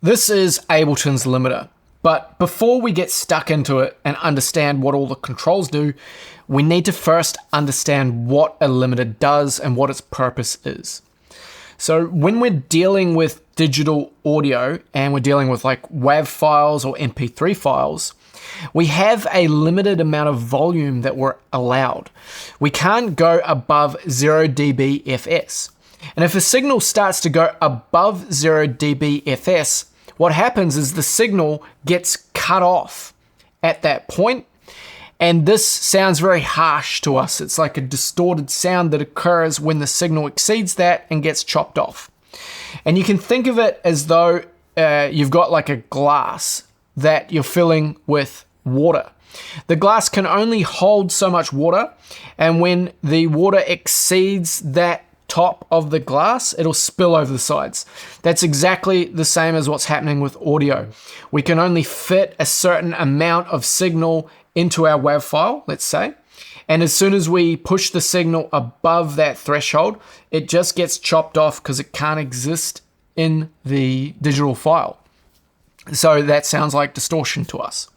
This is Ableton's limiter, but before we get stuck into it and understand what all the controls do, we need to first understand what a limiter does and what its purpose is. So when we're dealing with digital audio and we're dealing with like WAV files or MP3 files, we have a limited amount of volume that we're allowed. We can't go above 0 dB fs. And if a signal starts to go above 0 dB fs, what happens is the signal gets cut off at that point, and this sounds very harsh to us. It's like a distorted sound that occurs when the signal exceeds that and gets chopped off. And you can think of it as though you've got like a glass that you're filling with water. The glass can only hold so much water, and when the water exceeds that top of the glass, it'll spill over the sides. That's exactly the same as what's happening with audio. We can only fit a certain amount of signal into our WAV file, let's say, and as soon as we push the signal above that threshold, it just gets chopped off because it can't exist in the digital file. So that sounds like distortion to us.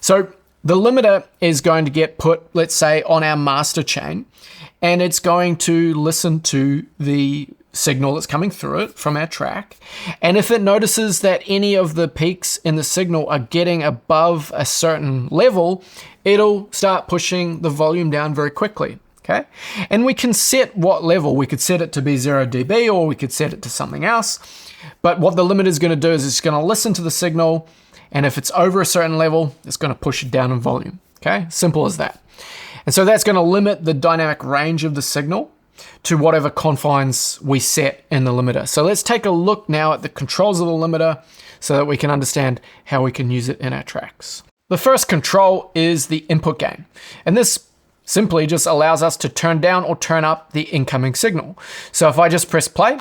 So the limiter is going to get put, let's say, on our master chain, and it's going to listen to the signal that's coming through it from our track. And if it notices that any of the peaks in the signal are getting above a certain level, it'll start pushing the volume down very quickly. Okay. And we can set what level. We could set it to be 0 dB, or we could set it to something else. But what the limiter is going to do is it's going to listen to the signal, and if it's over a certain level, it's going to push it down in volume. Okay. Simple as that. And so that's going to limit the dynamic range of the signal to whatever confines we set in the limiter. So let's take a look now at the controls of the limiter so that we can understand how we can use it in our tracks. The first control is the input gain. And this simply just allows us to turn down or turn up the incoming signal. So if I just press play,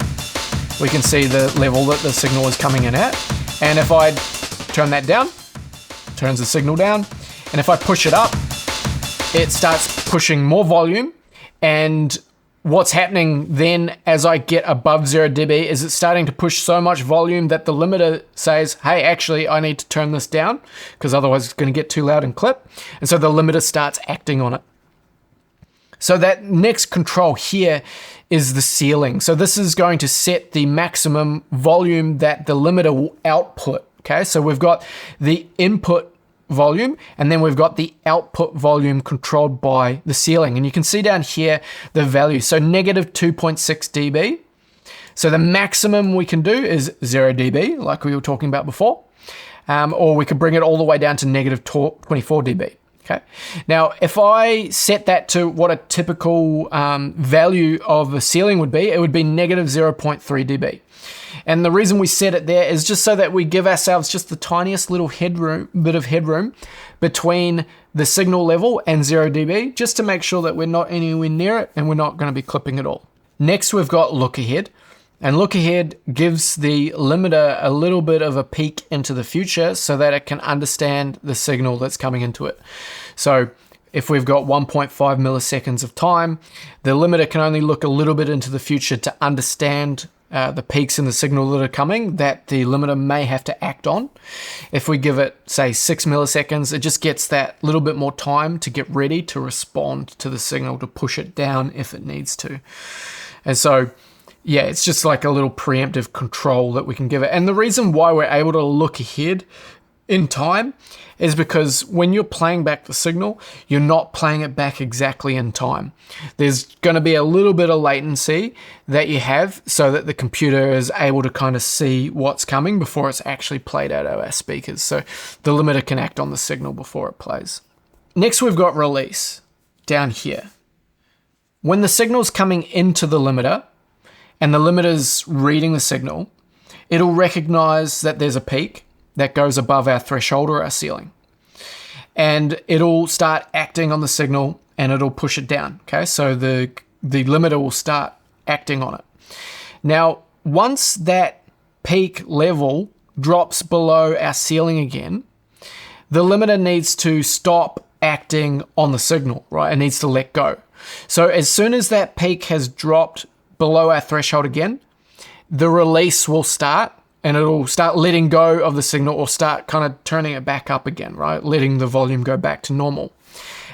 we can see the level that the signal is coming in at. And if I turn that down, it turns the signal down. And if I push it up, it starts pushing more volume. And what's happening then as I get above 0 dB is it's starting to push so much volume that the limiter says, hey, actually, I need to turn this down because otherwise it's going to get too loud and clip. And so the limiter starts acting on it. So that next control here is the ceiling. So this is going to set the maximum volume that the limiter will output. Okay, so we've got the input volume, and then we've got the output volume controlled by the ceiling. And you can see down here the value. So negative 2.6 dB. So the maximum we can do is 0 dB, like we were talking about before. Or we could bring it all the way down to negative 24 dB. Okay. Now, if I set that to what a typical value of the ceiling would be, it would be negative 0.3 dB. And the reason we set it there is just so that we give ourselves just the tiniest little bit of headroom between the signal level and 0 dB, just to make sure that we're not anywhere near it and we're not going to be clipping at all. Next, we've got Lookahead. And Lookahead gives the limiter a little bit of a peek into the future so that it can understand the signal that's coming into it. So if we've got 1.5 milliseconds of time, the limiter can only look a little bit into the future to understand the peaks in the signal that are coming that the limiter may have to act on. If we give it, say, 6 milliseconds, it just gets that little bit more time to get ready to respond to the signal, to push it down if it needs to. And so, yeah, it's just like a little preemptive control that we can give it. And the reason why we're able to look ahead in time is because when you're playing back the signal, you're not playing it back exactly in time. There's going to be a little bit of latency that you have so that the computer is able to kind of see what's coming before it's actually played out of our speakers. So the limiter can act on the signal before it plays. Next, we've got release down here. When the signal's coming into the limiter and the limiter's reading the signal, it'll recognize that there's a peak that goes above our threshold or our ceiling. And it'll start acting on the signal and it'll push it down. Okay, so the limiter will start acting on it. Now, once that peak level drops below our ceiling again, the limiter needs to stop acting on the signal, right? It needs to let go. So as soon as that peak has dropped below our threshold again, the release will start and it'll start letting go of the signal or start kind of turning it back up again, right? Letting the volume go back to normal.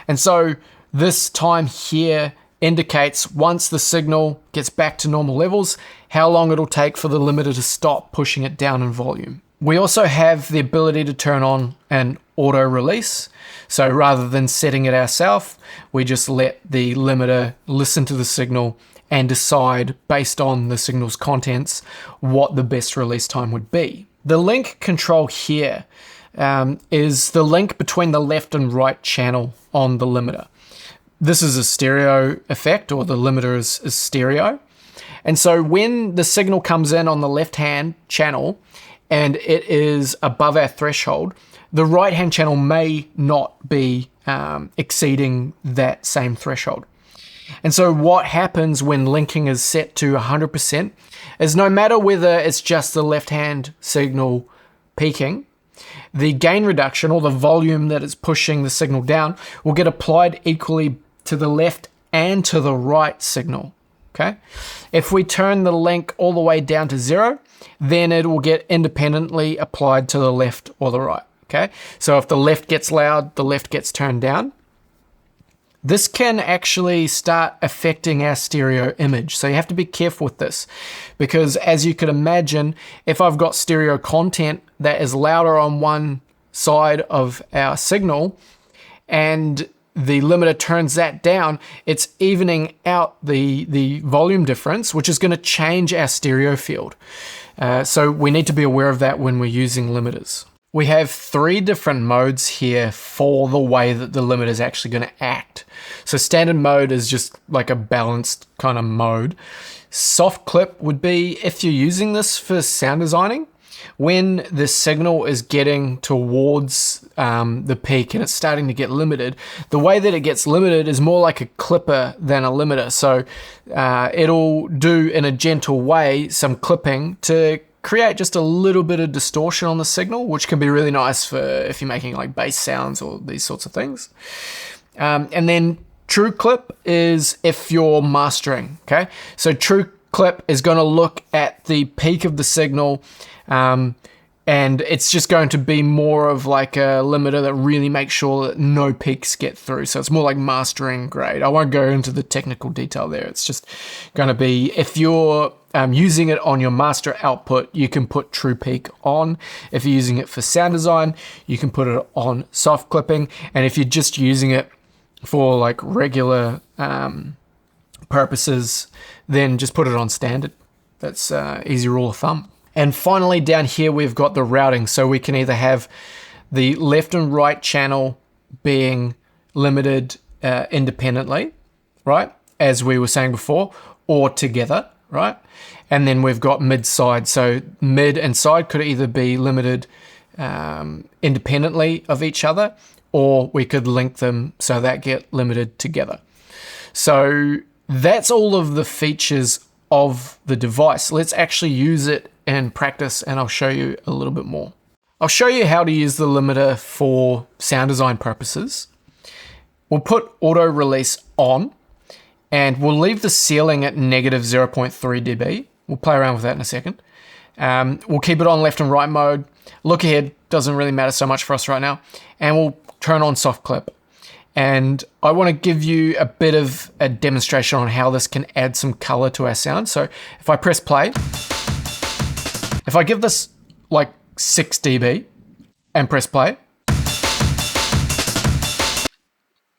And so this time here indicates once the signal gets back to normal levels, how long it'll take for the limiter to stop pushing it down in volume. We also have the ability to turn on an auto release. So rather than setting it ourselves, we just let the limiter listen to the signal and decide based on the signal's contents what the best release time would be. The link control here is the link between the left and right channel on the limiter. This is a stereo effect, or the limiter is stereo. And so when the signal comes in on the left-hand channel and it is above our threshold, the right-hand channel may not be exceeding that same threshold. And so what happens when linking is set to 100% is no matter whether it's just the left-hand signal peaking, the gain reduction or the volume that is pushing the signal down will get applied equally to the left and to the right signal, okay? If we turn the link all the way down to 0, then it will get independently applied to the left or the right, okay? So if the left gets loud, the left gets turned down. This can actually start affecting our stereo image. So you have to be careful with this, because as you could imagine, if I've got stereo content that is louder on one side of our signal and the limiter turns that down, it's evening out the volume difference, which is going to change our stereo field. So we need to be aware of that when we're using limiters. We have 3 different modes here for the way that the limiter is actually going to act. So standard mode is just like a balanced kind of mode. Soft clip would be if you're using this for sound designing, when the signal is getting towards the peak and it's starting to get limited, the way that it gets limited is more like a clipper than a limiter. So it'll do in a gentle way some clipping to create just a little bit of distortion on the signal, which can be really nice for if you're making like bass sounds or these sorts of things. And then true clip is if you're mastering, okay? So true clip is going to look at the peak of the signal, and it's just going to be more of like a limiter that really makes sure that no peaks get through. So it's more like mastering grade. I won't go into the technical detail there. It's just going to be, if you're using it on your master output, you can put true peak on. If you're using it for sound design, you can put it on soft clipping. And if you're just using it for like regular purposes, then just put it on standard. That's easy rule of thumb. And finally down here we've got the routing. So we can either have the left and right channel being limited independently, right, as we were saying before, or together, right? And then we've got mid-side. So mid and side could either be limited independently of each other, or we could link them so that get limited together. So that's all of the features of the device. Let's actually use it in practice, and I'll show you a little bit more. I'll show you how to use the limiter for sound design purposes. We'll put auto release on, and we'll leave the ceiling at negative 0.3 dB. We'll play around with that in a second. We'll keep it on left and right mode. Lookahead doesn't really matter so much for us right now. And we'll turn on soft clip. And I want to give you a bit of a demonstration on how this can add some color to our sound. So if I press play, if I give this like 6 dB and press play,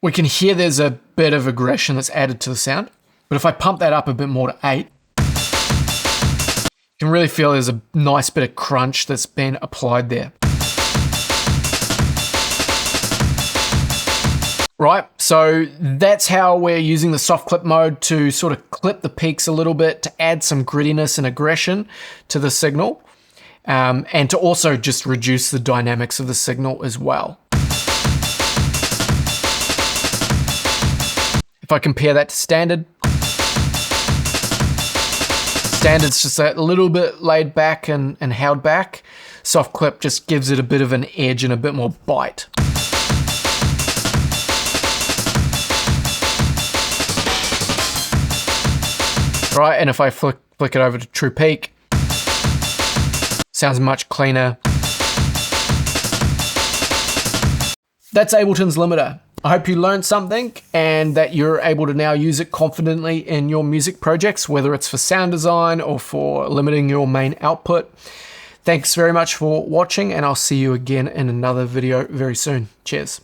we can hear there's a bit of aggression that's added to the sound. But if I pump that up a bit more to 8, you can really feel there's a nice bit of crunch that's been applied there. Right, so that's how we're using the soft clip mode to sort of clip the peaks a little bit, to add some grittiness and aggression to the signal, and to also just reduce the dynamics of the signal as well. If I compare that to standard, standard's just a little bit laid back and held back. Soft clip just gives it a bit of an edge and a bit more bite. Right, and if I flick it over to true peak, Sounds much cleaner. That's Ableton's limiter. I hope you learned something and that you're able to now use it confidently in your music projects, whether it's for sound design or for limiting your main output. Thanks very much for watching, and I'll see you again in another video very soon. Cheers.